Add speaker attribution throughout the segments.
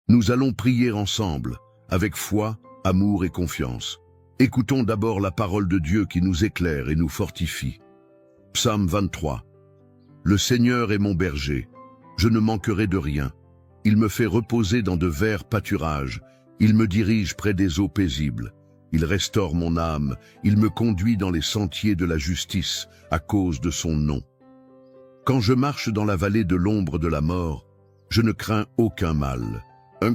Speaker 1: Nous allons prier ensemble, avec foi, amour et confiance. Écoutons d'abord la parole de Dieu qui nous éclaire et nous fortifie. Psaume 23. Le Seigneur est mon berger, je ne manquerai de rien. Il me fait reposer dans de verts pâturages, il me dirige près des eaux paisibles. Il restaure mon âme, il me conduit dans les sentiers de la justice, à cause de son nom. Quand je marche dans la vallée de l'ombre de la mort, je ne crains aucun mal.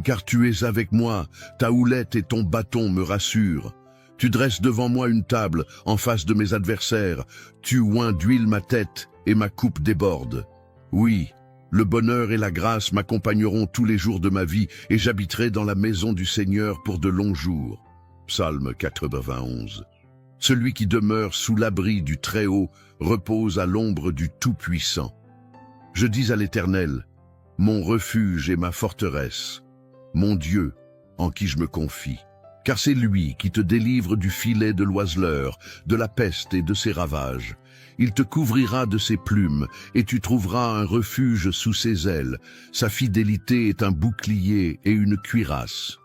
Speaker 1: Car tu es avec moi, ta houlette et ton bâton me rassurent. Tu dresses devant moi une table en face de mes adversaires, tu oins d'huile ma tête et ma coupe déborde. Oui, le bonheur et la grâce m'accompagneront tous les jours de ma vie et j'habiterai dans la maison du Seigneur pour de longs jours. Psaume 91. Celui qui demeure sous l'abri du Très-Haut repose à l'ombre du Tout-Puissant. Je dis à l'Éternel, mon refuge et ma forteresse, mon Dieu en qui je me confie. Car c'est lui qui te délivre du filet de l'oiseleur, de la peste et de ses ravages. Il te couvrira de ses plumes, et tu trouveras un refuge sous ses ailes. Sa fidélité est un bouclier et une cuirasse.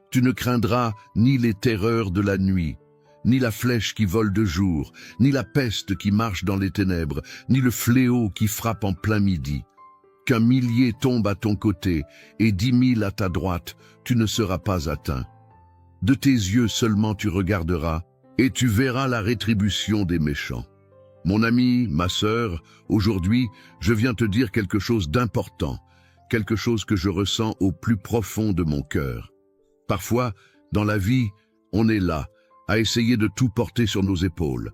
Speaker 1: Tu ne craindras ni les terreurs de la nuit, ni la flèche qui vole de jour, ni la peste qui marche dans les ténèbres, ni le fléau qui frappe en plein midi. Qu'un millier tombe à ton côté et 10 000 à ta droite, tu ne seras pas atteint. De tes yeux seulement tu regarderas, et tu verras la rétribution des méchants. Mon ami, ma sœur, aujourd'hui, je viens te dire quelque chose d'important, quelque chose que je ressens au plus profond de mon cœur. Parfois, dans la vie, on est là, à essayer de tout porter sur nos épaules.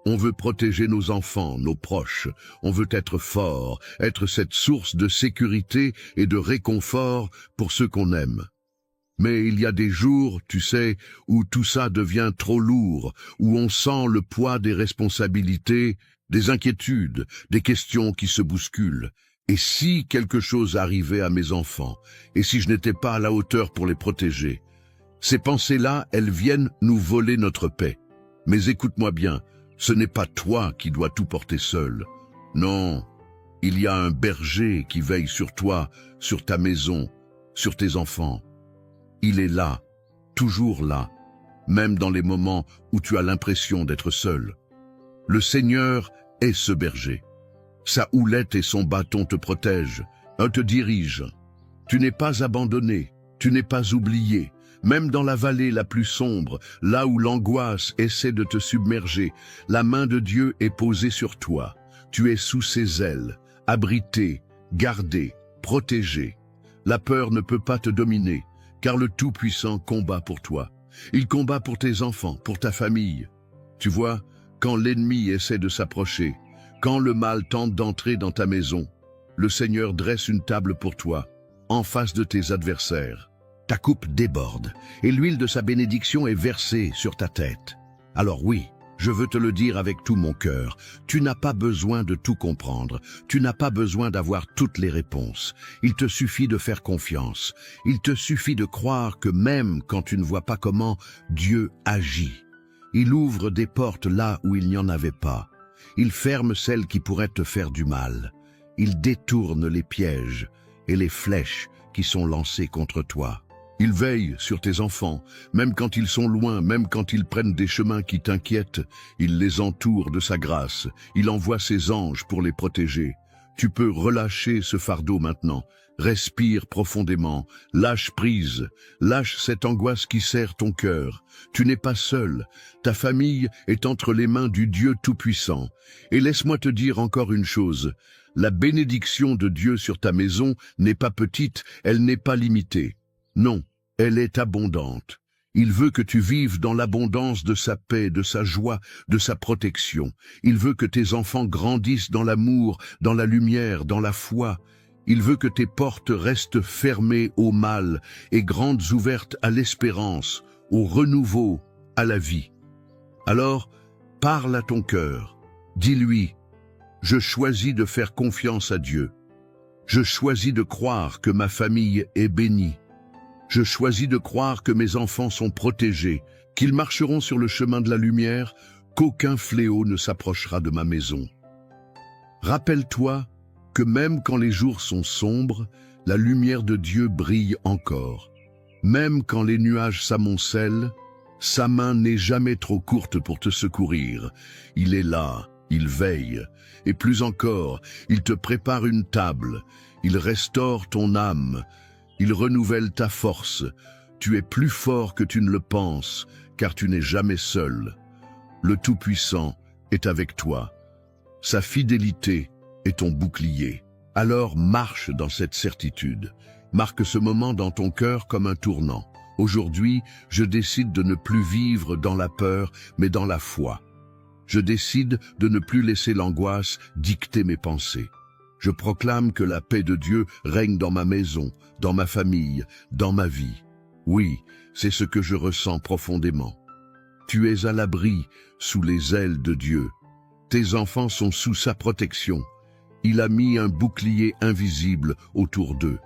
Speaker 1: On veut protéger nos enfants, nos proches, on veut être fort, être cette source de sécurité et de réconfort pour ceux qu'on aime. Mais il y a des jours, tu sais, où tout ça devient trop lourd, où on sent le poids des responsabilités, des inquiétudes, des questions qui se bousculent. Et si quelque chose arrivait à mes enfants, et si je n'étais pas à la hauteur pour les protéger? Ces pensées-là, elles viennent nous voler notre paix. Mais écoute-moi bien, ce n'est pas toi qui dois tout porter seul. Non, il y a un berger qui veille sur toi, sur ta maison, sur tes enfants. Il est là, toujours là, même dans les moments où tu as l'impression d'être seul. Le Seigneur est ce berger. Sa houlette et son bâton te protègent, te dirigent. Tu n'es pas abandonné, tu n'es pas oublié. Même dans la vallée la plus sombre, là où l'angoisse essaie de te submerger, la main de Dieu est posée sur toi. Tu es sous ses ailes, abrité, gardé, protégé. La peur ne peut pas te dominer, car le Tout-Puissant combat pour toi. Il combat pour tes enfants, pour ta famille. Tu vois, quand l'ennemi essaie de s'approcher, quand le mal tente d'entrer dans ta maison, le Seigneur dresse une table pour toi, en face de tes adversaires. Ta coupe déborde, et l'huile de sa bénédiction est versée sur ta tête. Alors oui, je veux te le dire avec tout mon cœur, tu n'as pas besoin de tout comprendre, tu n'as pas besoin d'avoir toutes les réponses. Il te suffit de faire confiance, il te suffit de croire que même quand tu ne vois pas comment, Dieu agit. Il ouvre des portes là où il n'y en avait pas. Il ferme celles qui pourraient te faire du mal. Il détourne les pièges et les flèches qui sont lancées contre toi. Il veille sur tes enfants, même quand ils sont loin, même quand ils prennent des chemins qui t'inquiètent. Il les entoure de sa grâce. Il envoie ses anges pour les protéger. Tu peux relâcher ce fardeau maintenant. Respire profondément, lâche prise, lâche cette angoisse qui serre ton cœur. Tu n'es pas seul, ta famille est entre les mains du Dieu Tout-Puissant. Et laisse-moi te dire encore une chose, la bénédiction de Dieu sur ta maison n'est pas petite, elle n'est pas limitée. Non, elle est abondante. Il veut que tu vives dans l'abondance de sa paix, de sa joie, de sa protection. Il veut que tes enfants grandissent dans l'amour, dans la lumière, dans la foi. Il veut que tes portes restent fermées au mal et grandes ouvertes à l'espérance, au renouveau, à la vie. Alors, parle à ton cœur. Dis-lui, je choisis de faire confiance à Dieu. Je choisis de croire que ma famille est bénie. Je choisis de croire que mes enfants sont protégés, qu'ils marcheront sur le chemin de la lumière, qu'aucun fléau ne s'approchera de ma maison. Rappelle-toi que même quand les jours sont sombres, la lumière de Dieu brille encore. Même quand les nuages s'amoncellent, sa main n'est jamais trop courte pour te secourir. Il est là, il veille, et plus encore, il te prépare une table, il restaure ton âme, il renouvelle ta force. Tu es plus fort que tu ne le penses, car tu n'es jamais seul. Le Tout-Puissant est avec toi. Sa fidélité est ton bouclier. Alors marche dans cette certitude. Marque ce moment dans ton cœur comme un tournant. Aujourd'hui, je décide de ne plus vivre dans la peur, mais dans la foi. Je décide de ne plus laisser l'angoisse dicter mes pensées. Je proclame que la paix de Dieu règne dans ma maison, dans ma famille, dans ma vie. Oui, c'est ce que je ressens profondément. Tu es à l'abri, sous les ailes de Dieu. Tes enfants sont sous sa protection. Il a mis un bouclier invisible autour d'eux.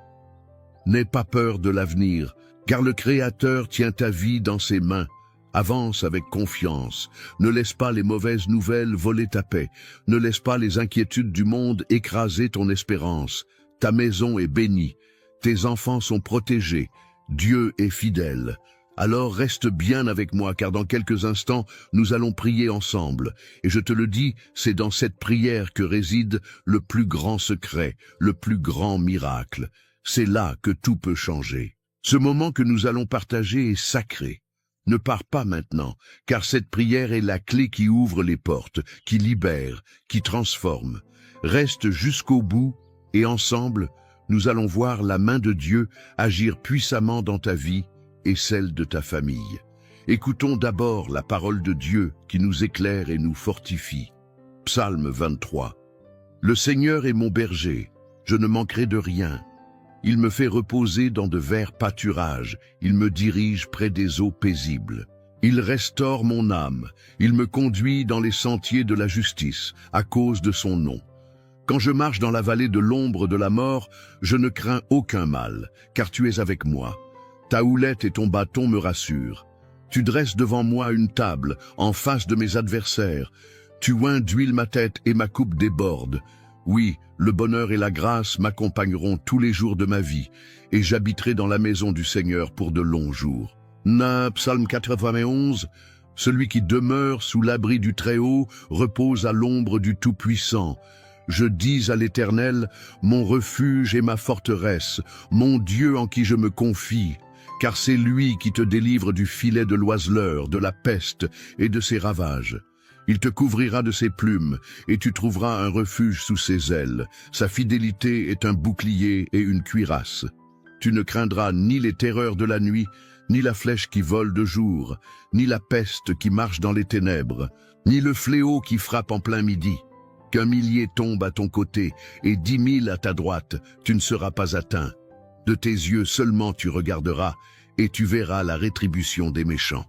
Speaker 1: N'aie pas peur de l'avenir, car le Créateur tient ta vie dans ses mains. Avance avec confiance. Ne laisse pas les mauvaises nouvelles voler ta paix. Ne laisse pas les inquiétudes du monde écraser ton espérance. Ta maison est bénie. Tes enfants sont protégés. Dieu est fidèle. Alors reste bien avec moi, car dans quelques instants, nous allons prier ensemble. Et je te le dis, c'est dans cette prière que réside le plus grand secret, le plus grand miracle. C'est là que tout peut changer. Ce moment que nous allons partager est sacré. Ne pars pas maintenant, car cette prière est la clé qui ouvre les portes, qui libère, qui transforme. Reste jusqu'au bout, et ensemble, nous allons voir la main de Dieu agir puissamment dans ta vie et celle de ta famille. Écoutons d'abord la parole de Dieu qui nous éclaire et nous fortifie. Psaume 23. Le Seigneur est mon berger, je ne manquerai de rien. Il me fait reposer dans de verts pâturages, il me dirige près des eaux paisibles. Il restaure mon âme, il me conduit dans les sentiers de la justice, à cause de son nom. Quand je marche dans la vallée de l'ombre de la mort, je ne crains aucun mal, car tu es avec moi. Ta houlette et ton bâton me rassurent. Tu dresses devant moi une table, en face de mes adversaires. Tu oins d'huile ma tête et ma coupe déborde. Oui, le bonheur et la grâce m'accompagneront tous les jours de ma vie, et j'habiterai dans la maison du Seigneur pour de longs jours. Psaume 91. Celui qui demeure sous l'abri du Très-Haut repose à l'ombre du Tout-Puissant. Je dis à l'Éternel, mon refuge et ma forteresse, mon Dieu en qui je me confie, car c'est lui qui te délivre du filet de l'oiseleur, de la peste et de ses ravages. Il te couvrira de ses plumes, et tu trouveras un refuge sous ses ailes. Sa fidélité est un bouclier et une cuirasse. Tu ne craindras ni les terreurs de la nuit, ni la flèche qui vole de jour, ni la peste qui marche dans les ténèbres, ni le fléau qui frappe en plein midi. Qu'un millier tombe à ton côté et 10 000 à ta droite, tu ne seras pas atteint. De tes yeux seulement tu regarderas, et tu verras la rétribution des méchants.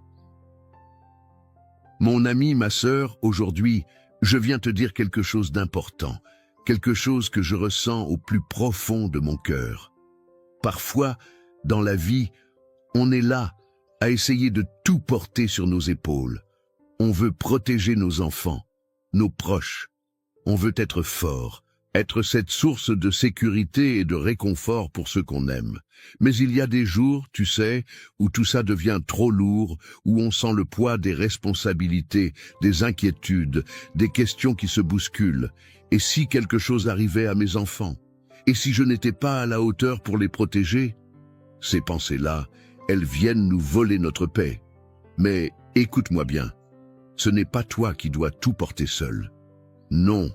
Speaker 1: Mon ami, ma sœur, aujourd'hui, je viens te dire quelque chose d'important, quelque chose que je ressens au plus profond de mon cœur. Parfois, dans la vie, on est là à essayer de tout porter sur nos épaules. On veut protéger nos enfants, nos proches. On veut être fort, être cette source de sécurité et de réconfort pour ceux qu'on aime. Mais il y a des jours, tu sais, où tout ça devient trop lourd, où on sent le poids des responsabilités, des inquiétudes, des questions qui se bousculent. Et si quelque chose arrivait à mes enfants? Et si je n'étais pas à la hauteur pour les protéger? Ces pensées-là, elles viennent nous voler notre paix. Mais écoute-moi bien, ce n'est pas toi qui dois tout porter seul. Non,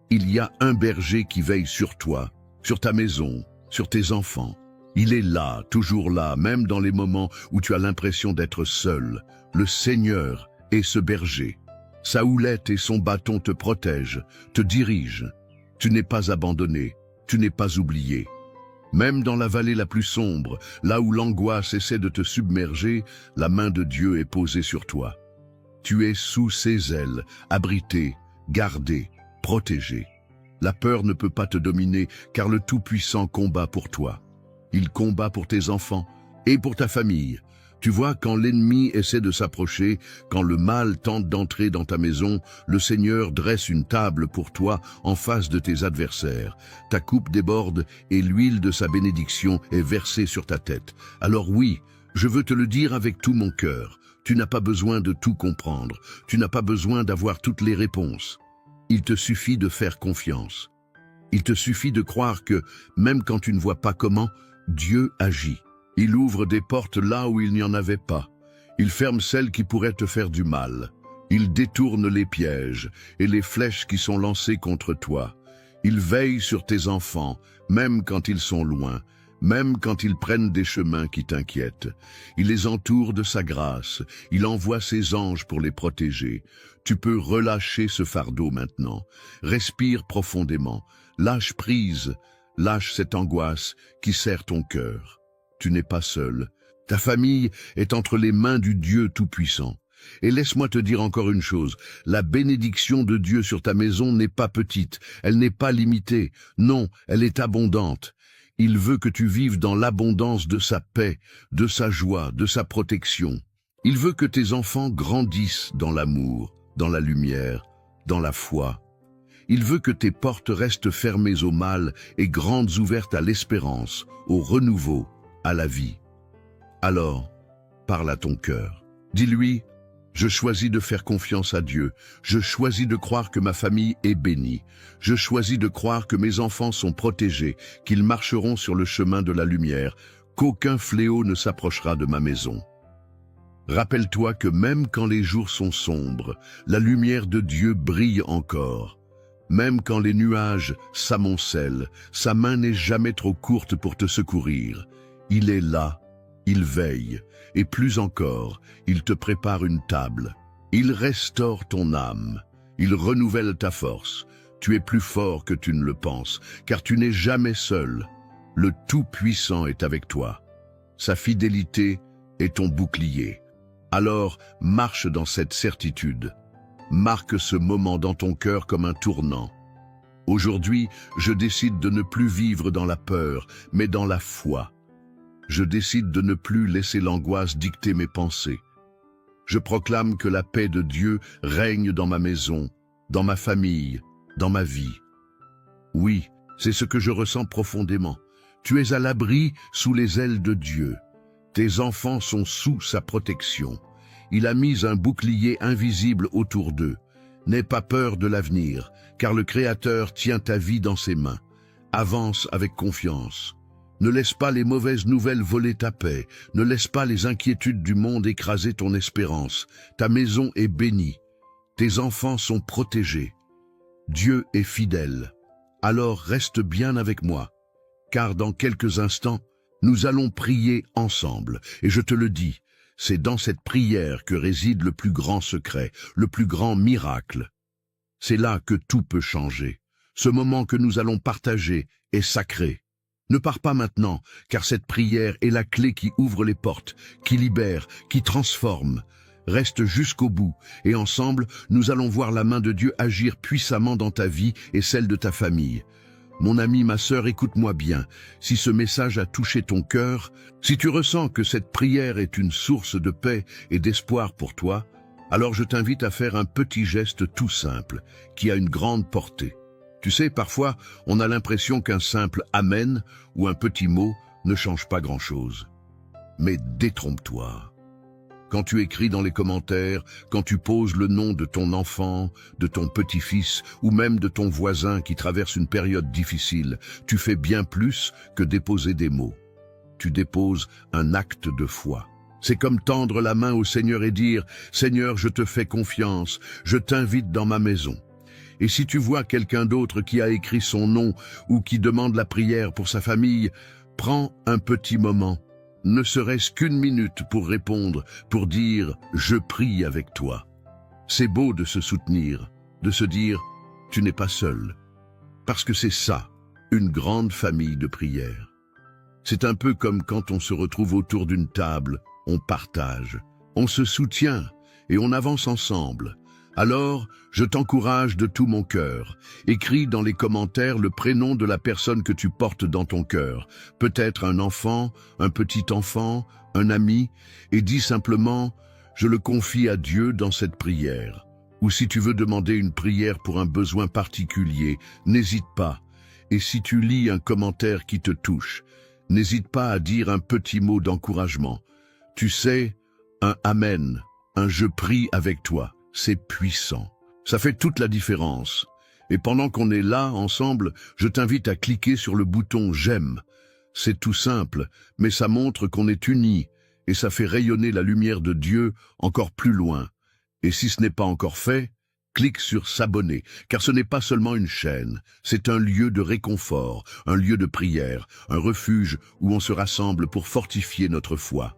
Speaker 1: il y a un berger qui veille sur toi, sur ta maison, sur tes enfants. Il est là, toujours là, même dans les moments où tu as l'impression d'être seul. Le Seigneur est ce berger. Sa houlette et son bâton te protègent, te dirigent. Tu n'es pas abandonné, tu n'es pas oublié. Même dans la vallée la plus sombre, là où l'angoisse essaie de te submerger, la main de Dieu est posée sur toi. Tu es sous ses ailes, abrité, gardé, protégé. La peur ne peut pas te dominer, car le Tout-Puissant combat pour toi. Il combat pour tes enfants et pour ta famille. Tu vois, quand l'ennemi essaie de s'approcher, quand le mal tente d'entrer dans ta maison, le Seigneur dresse une table pour toi en face de tes adversaires. Ta coupe déborde et l'huile de sa bénédiction est versée sur ta tête. Alors oui, je veux te le dire avec tout mon cœur. Tu n'as pas besoin de tout comprendre. Tu n'as pas besoin d'avoir toutes les réponses. Il te suffit de faire confiance. Il te suffit de croire que, même quand tu ne vois pas comment, Dieu agit. Il ouvre des portes là où il n'y en avait pas. Il ferme celles qui pourraient te faire du mal. Il détourne les pièges et les flèches qui sont lancées contre toi. Il veille sur tes enfants, même quand ils sont loin, même quand ils prennent des chemins qui t'inquiètent. Il les entoure de sa grâce. Il envoie ses anges pour les protéger. Tu peux relâcher ce fardeau maintenant. Respire profondément. Lâche prise. Lâche cette angoisse qui serre ton cœur. Tu n'es pas seul. Ta famille est entre les mains du Dieu Tout-Puissant. Et laisse-moi te dire encore une chose, la bénédiction de Dieu sur ta maison n'est pas petite, elle n'est pas limitée, non, elle est abondante. Il veut que tu vives dans l'abondance de sa paix, de sa joie, de sa protection. Il veut que tes enfants grandissent dans l'amour, dans la lumière, dans la foi. Il veut que tes portes restent fermées au mal et grandes ouvertes à l'espérance, au renouveau, à la vie. Alors, parle à ton cœur. Dis-lui, je choisis de faire confiance à Dieu. Je choisis de croire que ma famille est bénie. Je choisis de croire que mes enfants sont protégés, qu'ils marcheront sur le chemin de la lumière, qu'aucun fléau ne s'approchera de ma maison. Rappelle-toi que même quand les jours sont sombres, la lumière de Dieu brille encore. Même quand les nuages s'amoncellent, sa main n'est jamais trop courte pour te secourir. Il est là, il veille, et plus encore, il te prépare une table. Il restaure ton âme, il renouvelle ta force. Tu es plus fort que tu ne le penses, car tu n'es jamais seul. Le Tout-Puissant est avec toi. Sa fidélité est ton bouclier. Alors, marche dans cette certitude. Marque ce moment dans ton cœur comme un tournant. Aujourd'hui, je décide de ne plus vivre dans la peur, mais dans la foi. Je décide de ne plus laisser l'angoisse dicter mes pensées. Je proclame que la paix de Dieu règne dans ma maison, dans ma famille, dans ma vie. Oui, c'est ce que je ressens profondément. Tu es à l'abri sous les ailes de Dieu. Tes enfants sont sous sa protection. Il a mis un bouclier invisible autour d'eux. N'aie pas peur de l'avenir, car le Créateur tient ta vie dans ses mains. Avance avec confiance. Ne laisse pas les mauvaises nouvelles voler ta paix. Ne laisse pas les inquiétudes du monde écraser ton espérance. Ta maison est bénie. Tes enfants sont protégés. Dieu est fidèle. Alors reste bien avec moi, car dans quelques instants, nous allons prier ensemble. Et je te le dis, c'est dans cette prière que réside le plus grand secret, le plus grand miracle. C'est là que tout peut changer. Ce moment que nous allons partager est sacré. Ne pars pas maintenant, car cette prière est la clé qui ouvre les portes, qui libère, qui transforme. Reste jusqu'au bout, et ensemble, nous allons voir la main de Dieu agir puissamment dans ta vie et celle de ta famille. Mon ami, ma sœur, écoute-moi bien. Si ce message a touché ton cœur, si tu ressens que cette prière est une source de paix et d'espoir pour toi, alors je t'invite à faire un petit geste tout simple, qui a une grande portée. Tu sais, parfois, on a l'impression qu'un simple « Amen » ou un petit mot ne change pas grand-chose. Mais détrompe-toi. Quand tu écris dans les commentaires, quand tu poses le nom de ton enfant, de ton petit-fils ou même de ton voisin qui traverse une période difficile, tu fais bien plus que déposer des mots. Tu déposes un acte de foi. C'est comme tendre la main au Seigneur et dire « Seigneur, je te fais confiance, je t'invite dans ma maison ». Et si tu vois quelqu'un d'autre qui a écrit son nom ou qui demande la prière pour sa famille, prends un petit moment, ne serait-ce qu'une minute pour répondre, pour dire « Je prie avec toi ». C'est beau de se soutenir, de se dire « Tu n'es pas seul ». Parce que c'est ça, une grande famille de prière. C'est un peu comme quand on se retrouve autour d'une table, on partage, on se soutient et on avance ensemble. Alors, je t'encourage de tout mon cœur. Écris dans les commentaires le prénom de la personne que tu portes dans ton cœur. Peut-être un enfant, un petit enfant, un ami, et dis simplement « Je le confie à Dieu dans cette prière ». Ou si tu veux demander une prière pour un besoin particulier, n'hésite pas. Et si tu lis un commentaire qui te touche, n'hésite pas à dire un petit mot d'encouragement. Tu sais, un « Amen », un « Je prie avec toi ». C'est puissant. Ça fait toute la différence. Et pendant qu'on est là, ensemble, je t'invite à cliquer sur le bouton « J'aime ». C'est tout simple, mais ça montre qu'on est unis et ça fait rayonner la lumière de Dieu encore plus loin. Et si ce n'est pas encore fait, clique sur « S'abonner », car ce n'est pas seulement une chaîne, c'est un lieu de réconfort, un lieu de prière, un refuge où on se rassemble pour fortifier notre foi.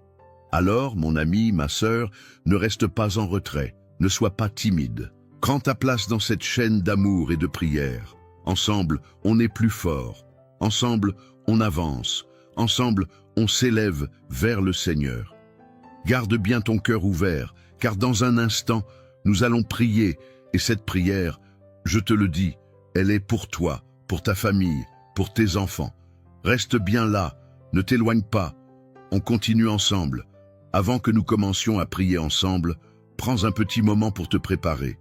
Speaker 1: Alors, mon ami, ma sœur, ne reste pas en retrait. Ne sois pas timide. Prends ta place dans cette chaîne d'amour et de prière. Ensemble, on est plus fort. Ensemble, on avance. Ensemble, on s'élève vers le Seigneur. Garde bien ton cœur ouvert, car dans un instant, nous allons prier. Et cette prière, je te le dis, elle est pour toi, pour ta famille, pour tes enfants. Reste bien là, ne t'éloigne pas. On continue ensemble. Avant que nous commencions à prier ensemble, prends un petit moment pour te préparer.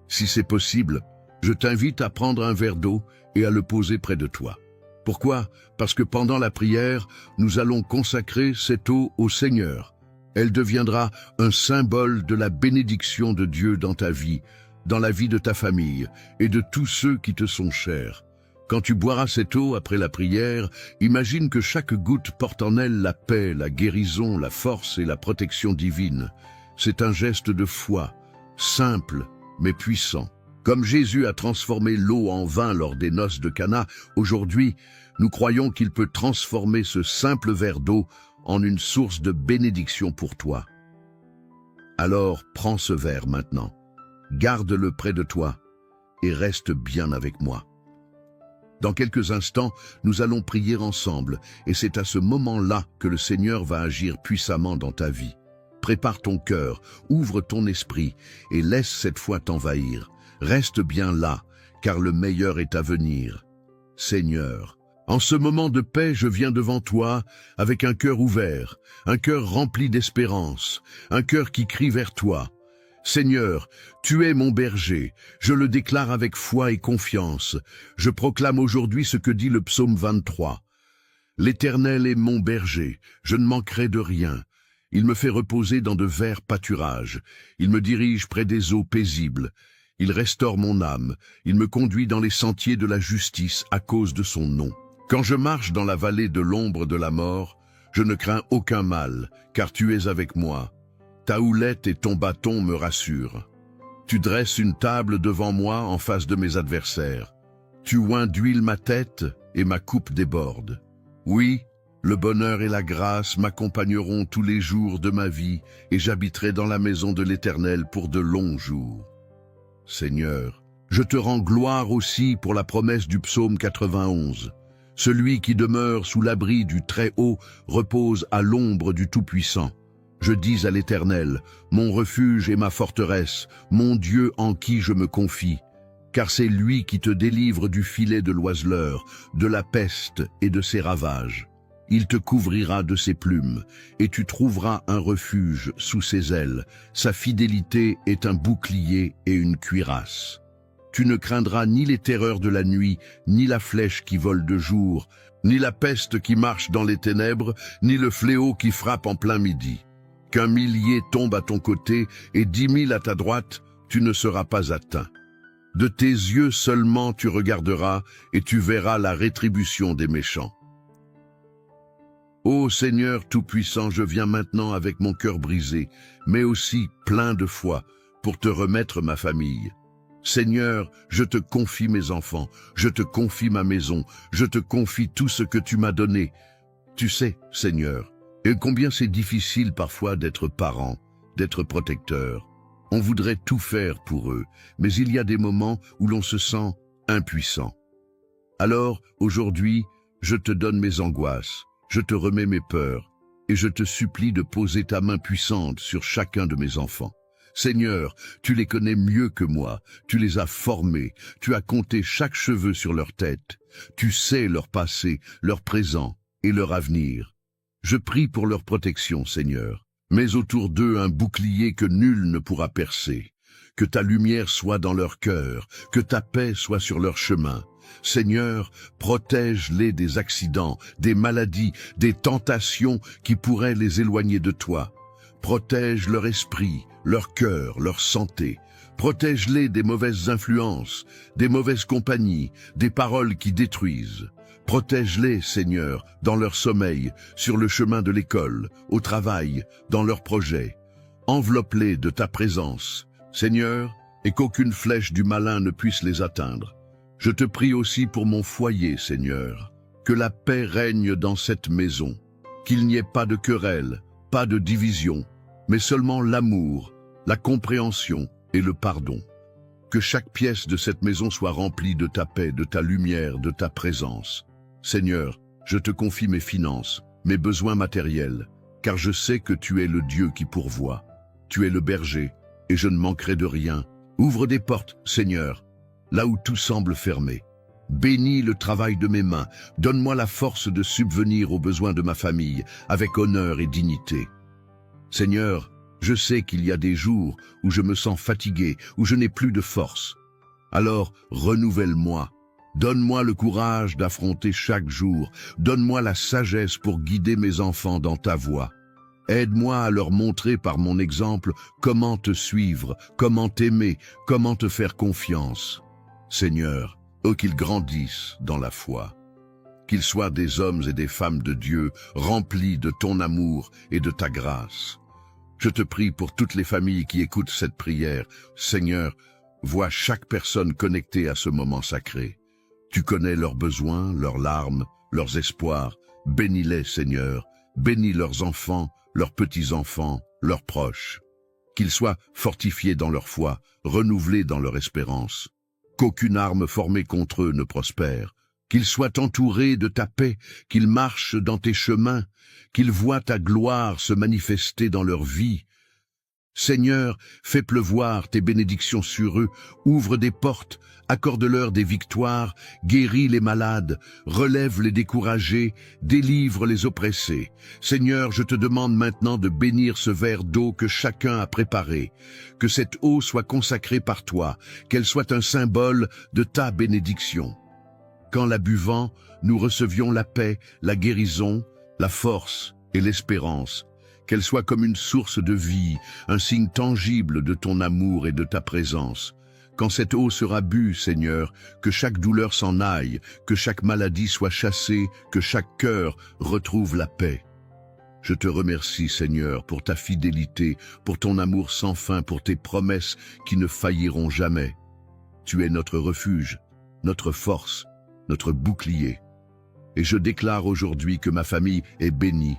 Speaker 1: Si c'est possible, je t'invite à prendre un verre d'eau et à le poser près de toi. Pourquoi? Parce que pendant la prière, nous allons consacrer cette eau au Seigneur. Elle deviendra un symbole de la bénédiction de Dieu dans ta vie, dans la vie de ta famille et de tous ceux qui te sont chers. Quand tu boiras cette eau après la prière, imagine que chaque goutte porte en elle la paix, la guérison, la force et la protection divine. C'est un geste de foi, simple mais puissant. Comme Jésus a transformé l'eau en vin lors des noces de Cana, aujourd'hui, nous croyons qu'il peut transformer ce simple verre d'eau en une source de bénédiction pour toi. Alors, prends ce verre maintenant, garde-le près de toi et reste bien avec moi. Dans quelques instants, nous allons prier ensemble et c'est à ce moment-là que le Seigneur va agir puissamment dans ta vie. Prépare ton cœur, ouvre ton esprit et laisse cette foi t'envahir. Reste bien là, car le meilleur est à venir. Seigneur, en ce moment de paix, je viens devant toi avec un cœur ouvert, un cœur rempli d'espérance, un cœur qui crie vers toi. Seigneur, tu es mon berger, je le déclare avec foi et confiance. Je proclame aujourd'hui ce que dit le psaume 23. L'Éternel est mon berger, je ne manquerai de rien. Il me fait reposer dans de verts pâturages. Il me dirige près des eaux paisibles. Il restaure mon âme. Il me conduit dans les sentiers de la justice à cause de son nom. Quand je marche dans la vallée de l'ombre de la mort, je ne crains aucun mal, car tu es avec moi. Ta houlette et ton bâton me rassurent. Tu dresses une table devant moi en face de mes adversaires. Tu oins d'huile ma tête et ma coupe déborde. Oui, le bonheur et la grâce m'accompagneront tous les jours de ma vie et j'habiterai dans la maison de l'Éternel pour de longs jours. Seigneur, je te rends gloire aussi pour la promesse du psaume 91. Celui qui demeure sous l'abri du Très-Haut repose à l'ombre du Tout-Puissant. Je dis à l'Éternel, mon refuge et ma forteresse, mon Dieu en qui je me confie. Car c'est lui qui te délivre du filet de l'oiseleur, de la peste et de ses ravages. Il te couvrira de ses plumes, et tu trouveras un refuge sous ses ailes. Sa fidélité est un bouclier et une cuirasse. Tu ne craindras ni les terreurs de la nuit, ni la flèche qui vole de jour, ni la peste qui marche dans les ténèbres, ni le fléau qui frappe en plein midi. Qu'un millier tombe à ton côté et 10 000 à ta droite, tu ne seras pas atteint. De tes yeux seulement tu regarderas et tu verras la rétribution des méchants. Ô Seigneur Tout-Puissant, je viens maintenant avec mon cœur brisé, mais aussi plein de foi, pour te remettre ma famille. Seigneur, je te confie mes enfants, je te confie ma maison, je te confie tout ce que tu m'as donné. Tu sais, Seigneur, et combien c'est difficile parfois d'être parent, d'être protecteur. On voudrait tout faire pour eux, mais il y a des moments où l'on se sent impuissant. Alors, aujourd'hui, je te donne mes angoisses. Je te remets mes peurs et je te supplie de poser ta main puissante sur chacun de mes enfants. Seigneur, tu les connais mieux que moi, tu les as formés, tu as compté chaque cheveu sur leur tête, tu sais leur passé, leur présent et leur avenir. Je prie pour leur protection, Seigneur. Mets autour d'eux un bouclier que nul ne pourra percer. Que ta lumière soit dans leur cœur, que ta paix soit sur leur chemin. Seigneur, protège-les des accidents, des maladies, des tentations qui pourraient les éloigner de toi. Protège leur esprit, leur cœur, leur santé. Protège-les des mauvaises influences, des mauvaises compagnies, des paroles qui détruisent. Protège-les, Seigneur, dans leur sommeil, sur le chemin de l'école, au travail, dans leurs projets. Enveloppe-les de ta présence, Seigneur, et qu'aucune flèche du malin ne puisse les atteindre. Je te prie aussi pour mon foyer, Seigneur, que la paix règne dans cette maison, qu'il n'y ait pas de querelle, pas de division, mais seulement l'amour, la compréhension et le pardon. Que chaque pièce de cette maison soit remplie de ta paix, de ta lumière, de ta présence. Seigneur, je te confie mes finances, mes besoins matériels, car je sais que tu es le Dieu qui pourvoit. Tu es le berger, et je ne manquerai de rien. Ouvre des portes, Seigneur, là où tout semble fermé. Bénis le travail de mes mains, donne-moi la force de subvenir aux besoins de ma famille, avec honneur et dignité. Seigneur, je sais qu'il y a des jours où je me sens fatigué, où je n'ai plus de force. Alors, renouvelle-moi. Donne-moi le courage d'affronter chaque jour. Donne-moi la sagesse pour guider mes enfants dans ta voie. Aide-moi à leur montrer par mon exemple comment te suivre, comment t'aimer, comment te faire confiance. Seigneur, qu'ils grandissent dans la foi. Qu'ils soient des hommes et des femmes de Dieu, remplis de ton amour et de ta grâce. Je te prie pour toutes les familles qui écoutent cette prière. Seigneur, vois chaque personne connectée à ce moment sacré. Tu connais leurs besoins, leurs larmes, leurs espoirs. Bénis-les, Seigneur. Bénis leurs enfants, leurs petits-enfants, leurs proches. Qu'ils soient fortifiés dans leur foi, renouvelés dans leur espérance. Qu'aucune arme formée contre eux ne prospère. Qu'ils soient entourés de ta paix, qu'ils marchent dans tes chemins, qu'ils voient ta gloire se manifester dans leur vie. Seigneur, fais pleuvoir tes bénédictions sur eux, ouvre des portes, accorde-leur des victoires, guéris les malades, relève les découragés, délivre les oppressés. Seigneur, je te demande maintenant de bénir ce verre d'eau que chacun a préparé, que cette eau soit consacrée par toi, qu'elle soit un symbole de ta bénédiction. Qu'en la buvant, nous recevions la paix, la guérison, la force et l'espérance. Qu'elle soit comme une source de vie, un signe tangible de ton amour et de ta présence. Quand cette eau sera bue, Seigneur, que chaque douleur s'en aille, que chaque maladie soit chassée, que chaque cœur retrouve la paix. Je te remercie, Seigneur, pour ta fidélité, pour ton amour sans fin, pour tes promesses qui ne failliront jamais. Tu es notre refuge, notre force, notre bouclier. Et je déclare aujourd'hui que ma famille est bénie.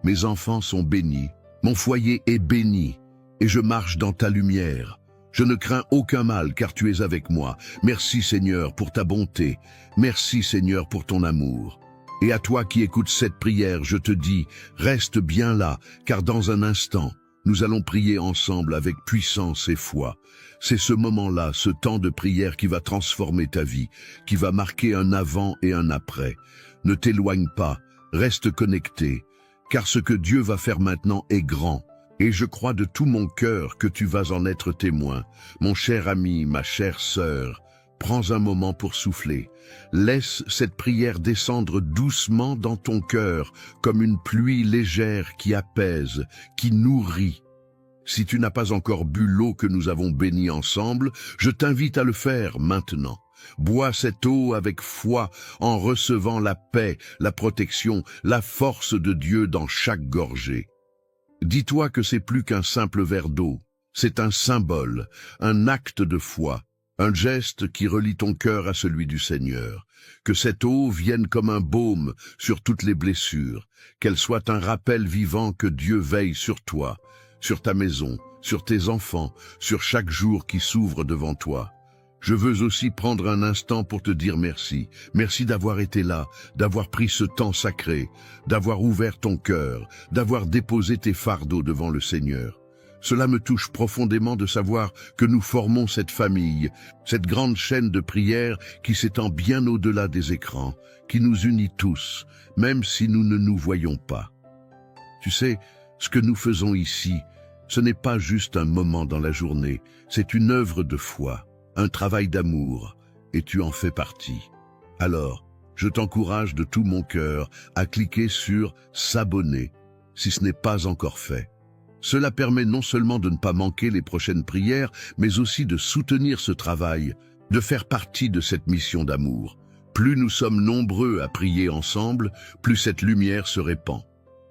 Speaker 1: Mes enfants sont bénis, mon foyer est béni, et je marche dans ta lumière. Je ne crains aucun mal, car tu es avec moi. Merci Seigneur pour ta bonté, merci Seigneur pour ton amour. Et à toi qui écoutes cette prière, je te dis, reste bien là, car dans un instant, nous allons prier ensemble avec puissance et foi. C'est ce moment-là, ce temps de prière qui va transformer ta vie, qui va marquer un avant et un après. Ne t'éloigne pas, reste connecté. Car ce que Dieu va faire maintenant est grand, et je crois de tout mon cœur que tu vas en être témoin. Mon cher ami, ma chère sœur, prends un moment pour souffler. Laisse cette prière descendre doucement dans ton cœur, comme une pluie légère qui apaise, qui nourrit. Si tu n'as pas encore bu l'eau que nous avons bénie ensemble, je t'invite à le faire maintenant. Bois cette eau avec foi en recevant la paix, la protection, la force de Dieu dans chaque gorgée. Dis-toi que c'est plus qu'un simple verre d'eau, c'est un symbole, un acte de foi, un geste qui relie ton cœur à celui du Seigneur. Que cette eau vienne comme un baume sur toutes les blessures, qu'elle soit un rappel vivant que Dieu veille sur toi, sur ta maison, sur tes enfants, sur chaque jour qui s'ouvre devant toi. Je veux aussi prendre un instant pour te dire merci. Merci d'avoir été là, d'avoir pris ce temps sacré, d'avoir ouvert ton cœur, d'avoir déposé tes fardeaux devant le Seigneur. Cela me touche profondément de savoir que nous formons cette famille, cette grande chaîne de prière qui s'étend bien au-delà des écrans, qui nous unit tous, même si nous ne nous voyons pas. Tu sais, ce que nous faisons ici, ce n'est pas juste un moment dans la journée, c'est une œuvre de foi, un travail d'amour, et tu en fais partie. Alors, je t'encourage de tout mon cœur à cliquer sur « S'abonner » si ce n'est pas encore fait. Cela permet non seulement de ne pas manquer les prochaines prières, mais aussi de soutenir ce travail, de faire partie de cette mission d'amour. Plus nous sommes nombreux à prier ensemble, plus cette lumière se répand.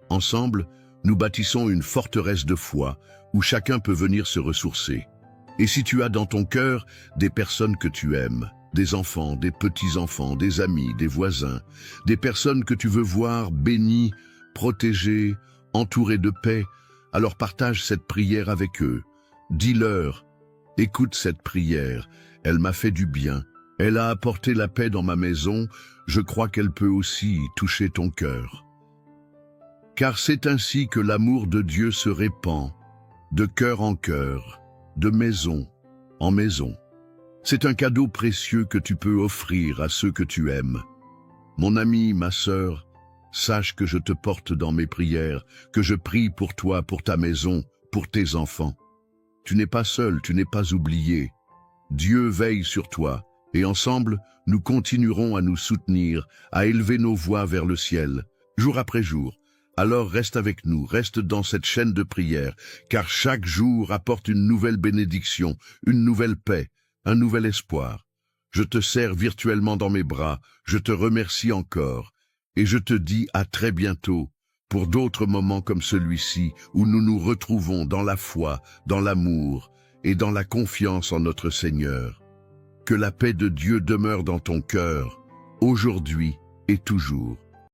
Speaker 1: Ensemble, nous bâtissons une forteresse de foi où chacun peut venir se ressourcer. Et si tu as dans ton cœur des personnes que tu aimes, des enfants, des petits-enfants, des amis, des voisins, des personnes que tu veux voir bénies, protégées, entourées de paix, alors partage cette prière avec eux. Dis-leur, écoute cette prière, elle m'a fait du bien, elle a apporté la paix dans ma maison, je crois qu'elle peut aussi toucher ton cœur. Car c'est ainsi que l'amour de Dieu se répand, de cœur en cœur, de maison en maison. C'est un cadeau précieux que tu peux offrir à ceux que tu aimes. Mon ami, ma sœur, sache que je te porte dans mes prières, que je prie pour toi, pour ta maison, pour tes enfants. Tu n'es pas seul, tu n'es pas oublié. Dieu veille sur toi, et ensemble, nous continuerons à nous soutenir, à élever nos voix vers le ciel, jour après jour. Alors reste avec nous, reste dans cette chaîne de prière, car chaque jour apporte une nouvelle bénédiction, une nouvelle paix, un nouvel espoir. Je te serre virtuellement dans mes bras, je te remercie encore, et je te dis à très bientôt, pour d'autres moments comme celui-ci, où nous nous retrouvons dans la foi, dans l'amour, et dans la confiance en notre Seigneur. Que la paix de Dieu demeure dans ton cœur, aujourd'hui et toujours.